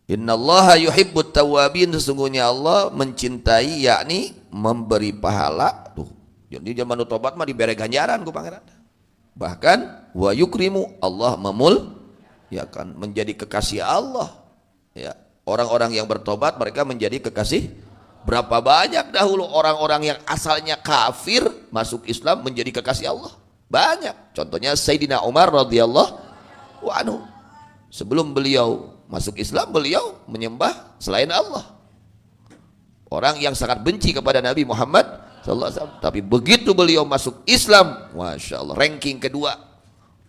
Innallaha yuhibbut tawwabin, sesungguhnya Allah mencintai yakni memberi pahala. Tuh, jadi zaman tobat mah diberi ganjaran ku pangeran. Bahkan wa yukrimu, Allah memuliakan, menjadi kekasih Allah. Ya, orang-orang yang bertobat mereka menjadi kekasih. Berapa banyak dahulu orang-orang yang asalnya kafir masuk Islam menjadi kekasih Allah? Banyak. Contohnya Sayyidina Umar radhiyallahu anhu. Sebelum beliau masuk Islam, beliau menyembah selain Allah. Orang yang sangat benci kepada Nabi Muhammad sallallahu alaihi wasallam. Tapi begitu beliau masuk Islam, masya Allah, ranking kedua,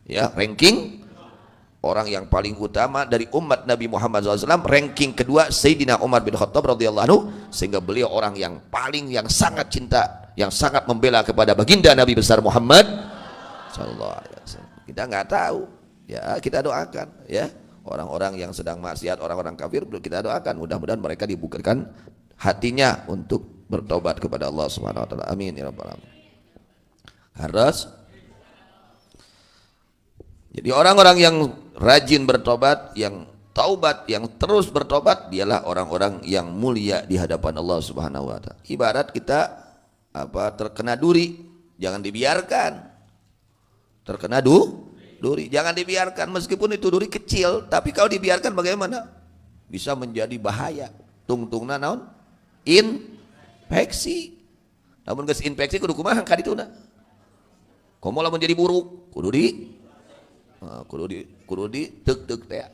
ya, ranking orang yang paling utama dari umat Nabi Muhammad SAW, ranking kedua Sayyidina Umar bin Khattab radhiyallahu anhu, sehingga beliau orang yang paling, yang sangat cinta, yang sangat membela kepada baginda Nabi besar Muhammad sallallahu alaihi wasallam. Kita nggak tahu, ya, kita doakan, ya, orang-orang yang sedang maksiat, orang-orang kafir, kita doakan mudah-mudahan mereka dibukakan hatinya untuk bertobat kepada Allah Subhanahu wa taala. Amin ya rabbal alamin. Harus. Jadi orang-orang yang rajin bertobat, yang taubat, yang terus bertobat, dialah orang-orang yang mulia di hadapan Allah Subhanahu wa taala. Ibarat kita terkena duri, jangan dibiarkan. Terkena duri, jangan dibiarkan, meskipun itu duri kecil, tapi kalau dibiarkan bagaimana? Bisa menjadi bahaya. Tungtungna naon? Infeksi. Namun geus infeksi kudu kumaha ka dituna? Komo lamun jadi buruk, kudu di teuk teh.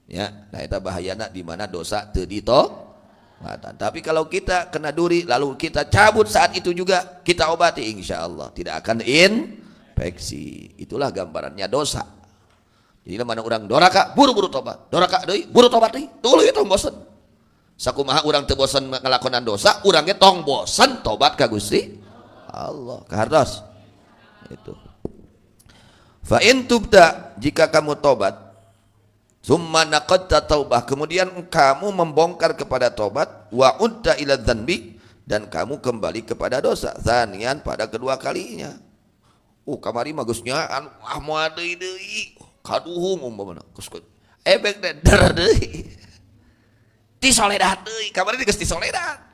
Ya, nah eta bahayana di mana dosa teu ditobatan. Tapi kalau kita kena duri lalu kita cabut saat itu juga, kita obati, insyaallah tidak akan infeksi. Itulah gambarannya dosa. Jadi mana orang doraka buru-buru tobat, doraka deui buru tobat deui, tuluy tong bosen. Sakumaha urang teu bosen ngalakonan dosa, urang ge tong bosen tobat ka Gusti Allah. Kahartos. Itu. Fa in tubta, jika kamu tobat, summa naqadta taubah, kemudian kamu membongkar kepada tobat, wa udta ila dzanbi, dan kamu kembali kepada dosa, tsanian pada kedua kalinya. Kamari mah geus nyaan, moal deui kaduhung umpamana. Ebek teh der deui. Ti soledat deui, kamari geus ti soledat.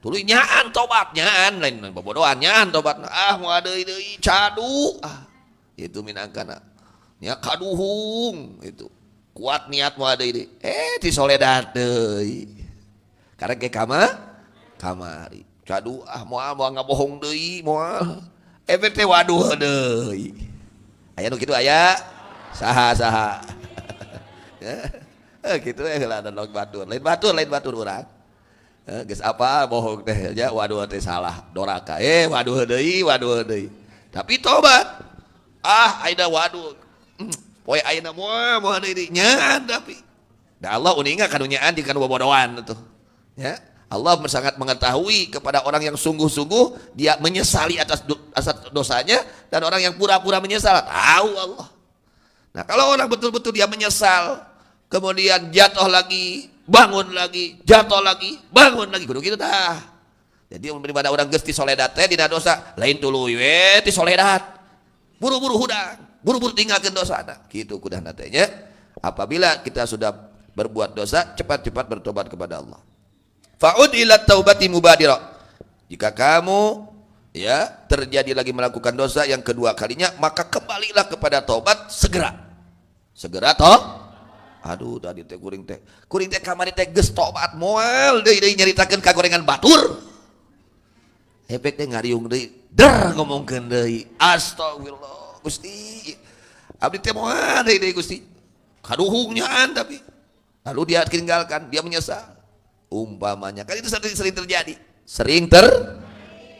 Tuluy nyaan tobat, nyaan lain bobodohan, nyaan tobat. Moal deui cadu. Itu minangkana. Ya kaduhung itu. Kuat niat moal deui. Ti soledat deui. Karek ke kamari. Cadu moal ngabohong deui moal. Efek teh waduh deui. Aya nu kitu aya? Saha. Gitu heula lain batur urang. Geus apa bohong teh ya, waduh teh salah, doraka. Waduh deui. Tapi tobat. Aida waduh. Poe ayeuna moal deui nyaan tapi. Da Allah uninga kanu nyaan di kanu bobodohan atuh. Ya. Allah sangat mengetahui kepada orang yang sungguh-sungguh dia menyesali atas dosanya, dan orang yang pura-pura menyesal, tahu Allah. Nah, kalau orang betul-betul dia menyesal, kemudian jatuh lagi, bangun lagi, jatuh lagi, bangun lagi, kudu gitu dah. Jadi daripada orang geus ti soledat teh dina dosa, lain tuluy we ti soledat. Buru-buru hudang, buru-buru tinggalkeun dosana. Kitu kudahna teh nya. Apabila kita sudah berbuat dosa, cepat-cepat bertobat kepada Allah. Fa'ud ila taubati mubadirah. Jika kamu ya terjadi lagi melakukan dosa yang kedua kalinya, maka kembalilah kepada taubat segera toh. Aduh tadi teh kuring teh kamari teh geus tobat moal deui nyaritakeun kagorengan batur. Efek teh ngariung deui, der ngomongkeun deui. Astagfirullah Gusti. Abdi teh moal deui Gusti. Kaduhung nyaan tapi. Lalu dia tinggalkan, dia menyesal. Umpamanya kan itu sering terjadi,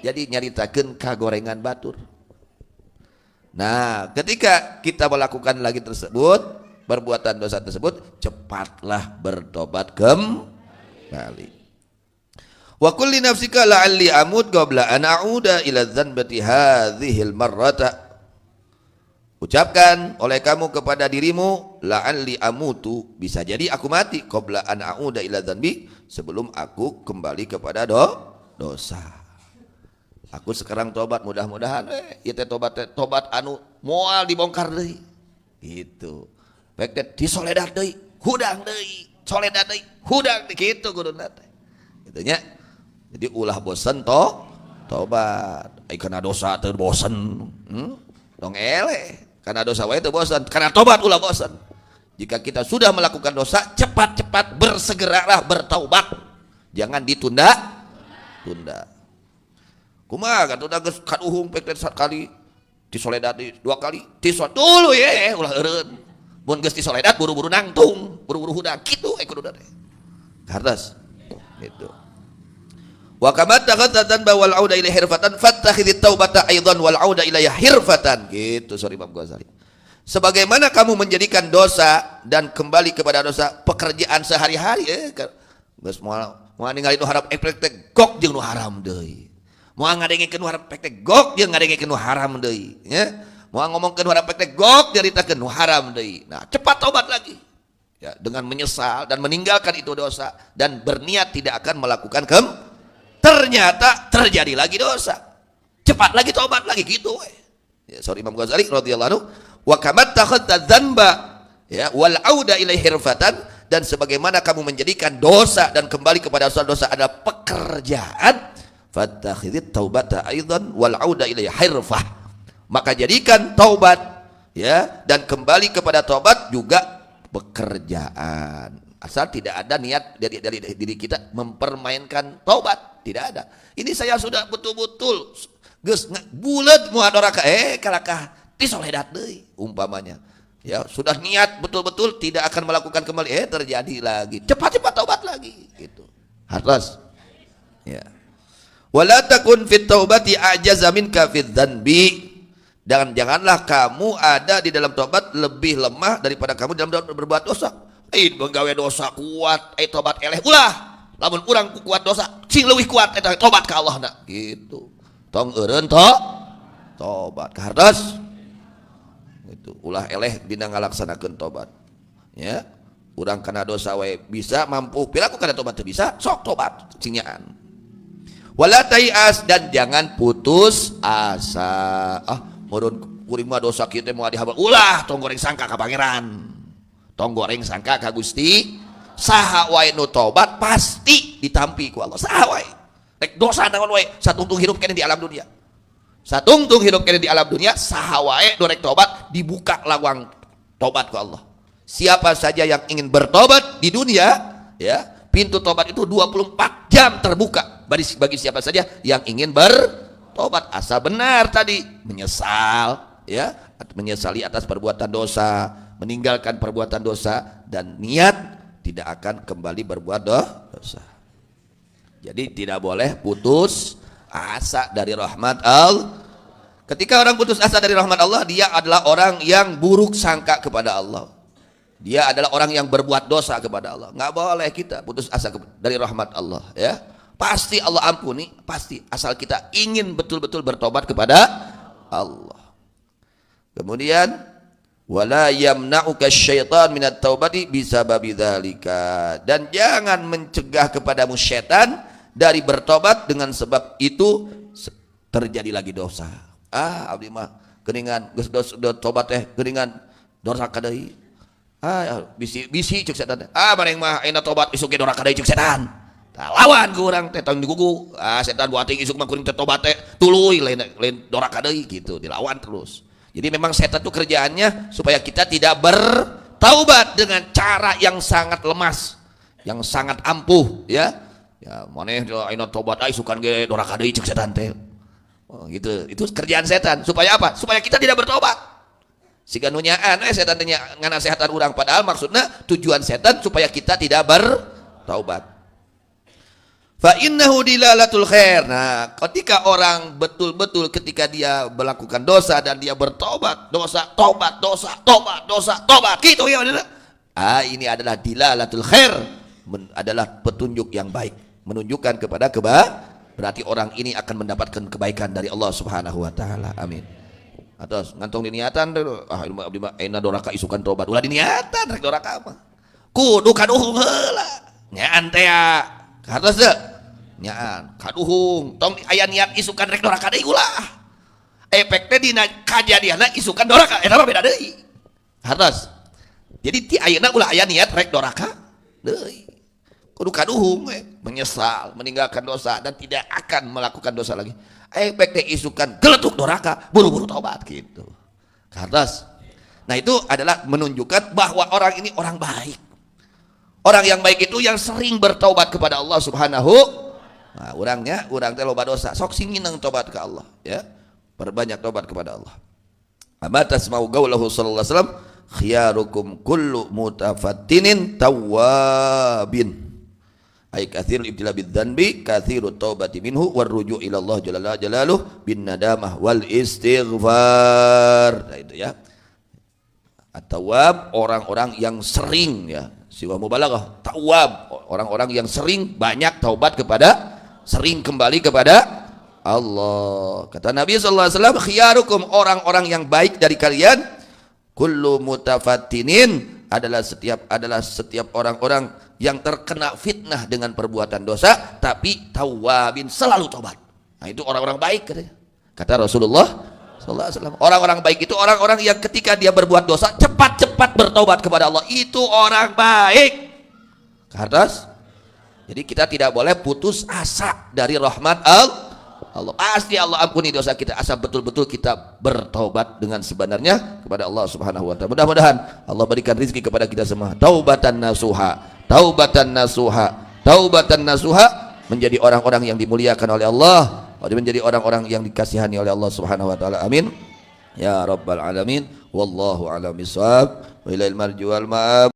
jadi nyaritakeun kagorengan batur. Nah, ketika kita melakukan lagi tersebut, perbuatan dosa tersebut, cepatlah bertobat kembali. Wa qul li nafsika la'alli amut qabla an a'uda ila dzanbati hadhil marrata. Ucapkan oleh kamu kepada dirimu, la'alli amutu, bisa jadi aku mati, qabla an a'uda ila dzanbi, sebelum aku kembali kepada dosa. Aku sekarang tobat, mudah-mudahan ieu teh tobat anu moal dibongkar deui. Gitu. Baik teh disoledat deui, hudang deui. soledad deui hudang kitu kuduna teh kitu nya. Jadi ulah bosen tobat ai kana dosa teu bosen dong eleh kana dosa wae teu bosen kana tobat ulah bosen. Jika kita sudah melakukan dosa cepat-cepat bersegeralah bertaubat, jangan ditunda kumaha katuda geus kaduhung pek sekali di soledad 2 kali ti dulu ya ulah eureun mun geus di soledad buru-buru nangtung buru-buru hudang kitu kuduna teh hartas gitu. Wa kama taghadzatan bawal auda ila hirfatan fattakhidit taubata aidan wal auda ila hirfatan gitu sorry Imam Ghazali. Sebagaimana kamu menjadikan dosa dan kembali kepada dosa pekerjaan sehari-hari geus moal ningali nu haram efek teh gok jeung nu haram deui. Moal ngadengkeun nu haram efek teh gok jeung ngadengkeun nu haram deui nya. Moal ngomongkeun nu haram efek teh gok nyaritakeun nu haram deui. Nah, cepat tobat lagi. Ya, dengan menyesal dan meninggalkan itu dosa dan berniat tidak akan melakukan ternyata terjadi lagi dosa, cepat lagi tobat lagi gitu ya, sorry Imam Ghazali radhiyallahu anhu. Wa kamat takhadta dzanba ya wal auda ilaihi hirfatan, dan sebagaimana kamu menjadikan dosa dan kembali kepada dosa adalah pekerjaan, fattakhidit taubata aidan wal auda ilaihi hirfah, maka jadikan taubat ya dan kembali kepada taubat juga pekerjaan. Asal tidak ada niat dari diri kita mempermainkan taubat, tidak ada. Ini saya sudah betul-betul geus bulet moal doraka kalakah ti soledad deui umpamanya. Ya, sudah niat betul-betul tidak akan melakukan kembali terjadi lagi. Cepat-cepat taubat lagi gitu. Harus. Ya. Wala takun fit taubati ajaza minka fid dzanbi. Dan janganlah kamu ada di dalam taubat lebih lemah daripada kamu dalam berbuat dosa. Menggawe dosa kuat, tobat eleh ulah. Lamun urang kuat dosa, sing leuwih kuat eta tobat ka Allah na. Gitu. Tong eureun tobat ka hartos. Gitu. Ulah eleh dina ngalaksanakeun tobat. Ya. Urang kana dosa wae bisa mampu, pilaku kana tobat teu bisa, sok tobat cinyaan. Wala tai'as, dan jangan putus asa. Meureun kuring mah dosa kieu teh moal dihabal. Ulah tong goreng sangka ka pangeran. Tong goreng sangka ka Gusti, saha wae nu tobat pasti ditampi ku Allah. Saha wae rek dosa naon wae satungtung hirup kene di alam dunia, satungtung hirup kene di alam dunia, saha wae nu rek tobat dibuka lawang tobat ku Allah. Siapa saja yang ingin bertobat di dunia ya, pintu tobat itu 24 jam terbuka bagi siapa saja yang ingin bertobat, asal benar tadi menyesal ya, menyesali atas perbuatan dosa, meninggalkan perbuatan dosa, dan niat tidak akan kembali berbuat dosa. Jadi tidak boleh putus asa dari rahmat Allah. Ketika orang putus asa dari rahmat Allah, dia adalah orang yang buruk sangka kepada Allah. Dia adalah orang yang berbuat dosa kepada Allah. Nggak boleh kita putus asa dari rahmat Allah ya. Pasti Allah ampuni, pasti, asal kita ingin betul-betul bertobat kepada Allah. Kemudian wala yamna'uka syaitan minat taubati bisababi dzalika, dan jangan mencegah kepadamu syaitan dari bertobat dengan sebab itu terjadi lagi dosa. Abdi mah geuningan geus tobat teh geuningan doraka deui. Bisi ceuk setan teh. Bareng mah ayeuna tobat isuk ge doraka deui ceuk setan. Tah lawan ku urang teh tong digugu. Setan buating isuk mah kuring teh tobat teh tuluy lain doraka deui gitu, dilawan terus. Jadi memang setan itu kerjaannya supaya kita tidak bertaubat dengan cara yang sangat lemas, yang sangat ampuh ya. Ya maneh ayeuna tobat isukan ge doraka deui ceuk setan teh. Gitu. Itu kerjaan setan. Supaya apa? Supaya kita tidak bertobat. Siga nu nyaan setan teh nganasehatan urang, padahal maksudnya tujuan setan supaya kita tidak bertaubat. Fa innahu dilalatul khair. Nah, ketika orang betul-betul ketika dia melakukan dosa dan dia bertobat, dosa, tobat, dosa, tobat, dosa, tobat, gitu ya. Ini adalah dilalatul khair, adalah petunjuk yang baik, menunjukkan kepada berarti orang ini akan mendapatkan kebaikan dari Allah Subhanahu wa taala. Amin. Atos ngantong diniatan dulu. Abdi mah ayeuna doraka isukan tobat. Ulah diniatan rek doraka mah. Kudu kaduhung heula. Nyaan teh ya. Hartos teu? Nyaan, kaduhung. Tong aya niat isukan rek doraka deui ulah. Efek teh dina kajadianna isukan doraka eta mah beda deui. Hartos. Jadi ti ayeuna ulah aya niat rek doraka deui. Kudu kaduhung menyesal, meninggalkan dosa dan tidak akan melakukan dosa lagi. Pek teh isukan geletuk doraka, buru-buru tobat gitu. Kartas. Nah itu adalah menunjukkan bahwa orang ini orang baik. Orang yang baik itu yang sering bertaubat kepada Allah Subhanahu. Nah, urang teh loba dosa, sok singineng tobat ke Allah, ya. Perbanyak tobat kepada Allah. Amma tasma'u qaulahu sallallahu alaihi wasallam, khiyarukum kullu mutafattinin tawwabin. Ay katsirul ibtila bidzanbi, katsirut taubati minhu warruju' ila Allah jalla jalaluhu bin nadamah wal istighfar. Nah, itu ya. At-tawwab orang-orang yang sering, ya. Siwa mubalaghah, tawwab orang-orang yang sering banyak taubat kepada, sering kembali kepada Allah. Kata Nabi sallallahu alaihi wasallam, khiyarukum orang-orang yang baik dari kalian, kullu mutafattinin adalah setiap orang-orang yang terkena fitnah dengan perbuatan dosa tapi tawwabin, selalu taubat. Nah, itu orang-orang baik katanya. Kata Rasulullah sallallahu alaihi wasallam, orang-orang baik itu orang-orang yang ketika dia berbuat dosa cepat-cepat bertobat kepada Allah. Itu orang baik. Kartas. Jadi kita tidak boleh putus asa dari rahmat Allah. Pasti Allah ampuni dosa kita asal betul-betul kita bertobat dengan sebenarnya kepada Allah Subhanahu wa taala. Mudah-mudahan Allah berikan rezeki kepada kita semua. Taubatan nasuha, taubatan nasuha, taubatan nasuha, menjadi orang-orang yang dimuliakan oleh Allah, menjadi orang-orang yang dikasihani oleh Allah Subhanahu wa taala. Amin. Ya rabbal alamin. Wallahu a'lam bishawab. Wa ilal marji wal ma'ab.